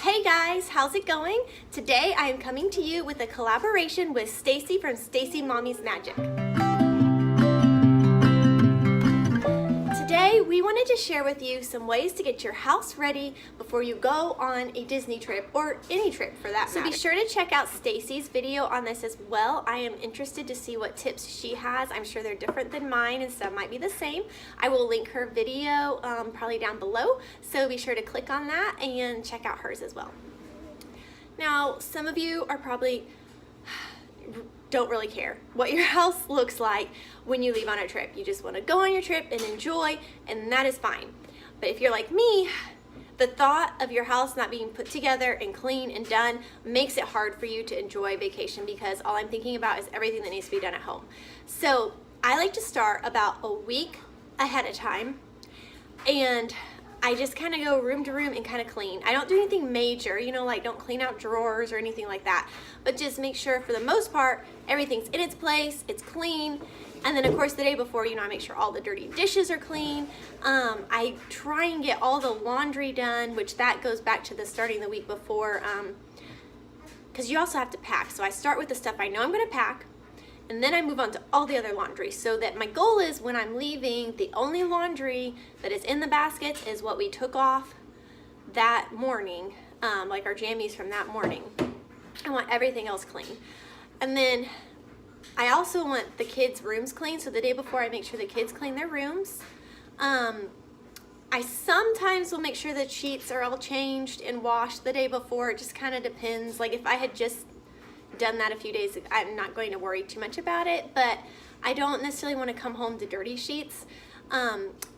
Hey guys, how's it going? Today I am coming to you with a collaboration with Stacy from Stacy Mommy's Magic. Today we wanted to share with you some ways to get your house ready before you go on a Disney trip or any trip for that matter. So be sure to check out Stacy's video on this as well. I am interested to see what tips she has. I'm sure they're different than mine and some might be the same. I will link her video probably down below, so be sure to click on that and check out hers as well. Now, some of you are probably don't really care what your house looks like when you leave on a trip. You just want to go on your trip and enjoy, and that is fine. But if you're like me, the thought of your house not being put together and clean and done makes it hard for you to enjoy vacation, because all I'm thinking about is everything that needs to be done at home. So I like to start about a week ahead of time, and I just kind of go room to room and kind of clean. I don't do anything major, you know, like don't clean out drawers or anything like that, but just make sure for the most part everything's in its place, it's clean. And then of course the day before, you know, I make sure all the dirty dishes are clean. I try and get all the laundry done, which that goes back to the starting the week before, because you also have to pack. So I start with the stuff I know I'm going to pack, and then I move on to all the other laundry, so that my goal is when I'm leaving, the only laundry that is in the baskets is what we took off that morning, like our jammies from that morning. I want everything else clean. And then I also want the kids' rooms clean, so the day before I make sure the kids clean their rooms. I sometimes will make sure the sheets are all changed and washed the day before. It just kind of depends. Like if I had just done that a few days ago, I'm not going to worry too much about it, but I don't necessarily want to come home to dirty sheets.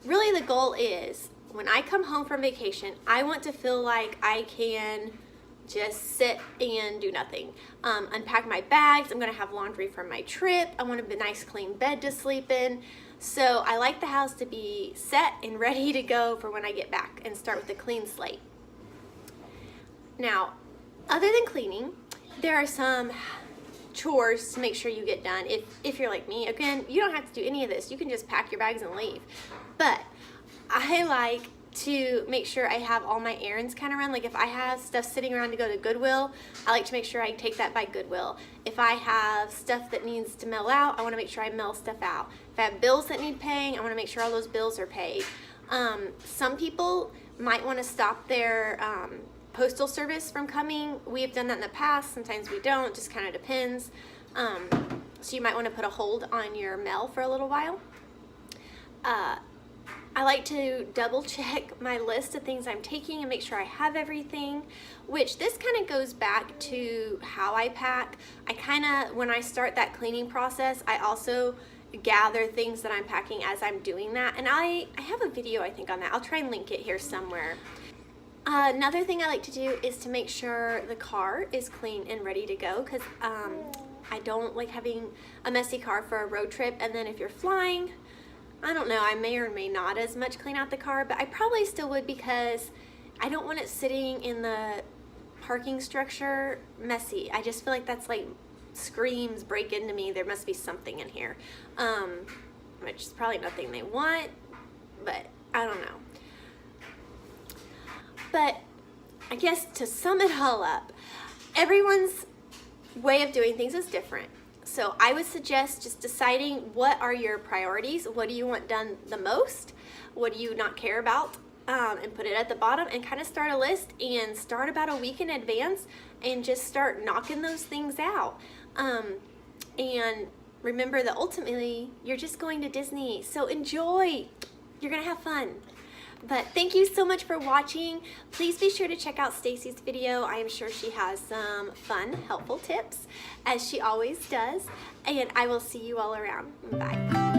Really the goal is when I come home from vacation, I want to feel like I can just sit and do nothing. Unpack my bags. I'm going to have laundry from my trip. I want a nice clean bed to sleep in. So I like the house to be set and ready to go for when I get back and start with a clean slate. Now, other than cleaning, there are some chores to make sure you get done. If you're like me, again, you don't have to do any of this. You can just pack your bags and leave. But I like to make sure I have all my errands kind of run. Like if I have stuff sitting around to go to Goodwill, I like to make sure I take that by Goodwill. If I have stuff that needs to mail out, I want to make sure I mail stuff out. If I have bills that need paying, I want to make sure all those bills are paid. Some people might want to stop their postal service from coming. We have done that in the past. Sometimes we don't, just kind of depends. So you might want to put a hold on your mail for a little while. I like to double check my list of things I'm taking and make sure I have everything, which this kind of goes back to how I pack. I kind of, when I start that cleaning process, I also gather things that I'm packing as I'm doing that. And I have a video, I think, on that. I'll try and link it here somewhere. Another thing I like to do is to make sure the car is clean and ready to go, because I don't like having a messy car for a road trip. And then if you're flying, I don't know, I may or may not as much clean out the car, but I probably still would, because I don't want it sitting in the parking structure messy. I just feel like that's like screams break into me, there must be something in here, which is probably nothing they want, but I don't know. But I guess to sum it all up, everyone's way of doing things is different. So I would suggest just deciding what are your priorities, what do you want done the most, what do you not care about, and put it at the bottom, and kind of start a list and start about a week in advance and just start knocking those things out. And remember that ultimately you're just going to Disney, so enjoy, you're gonna have fun. But thank you so much for watching. Please be sure to check out Stacy's video. I am sure she has some fun, helpful tips, as she always does. And I will see you all around. Bye.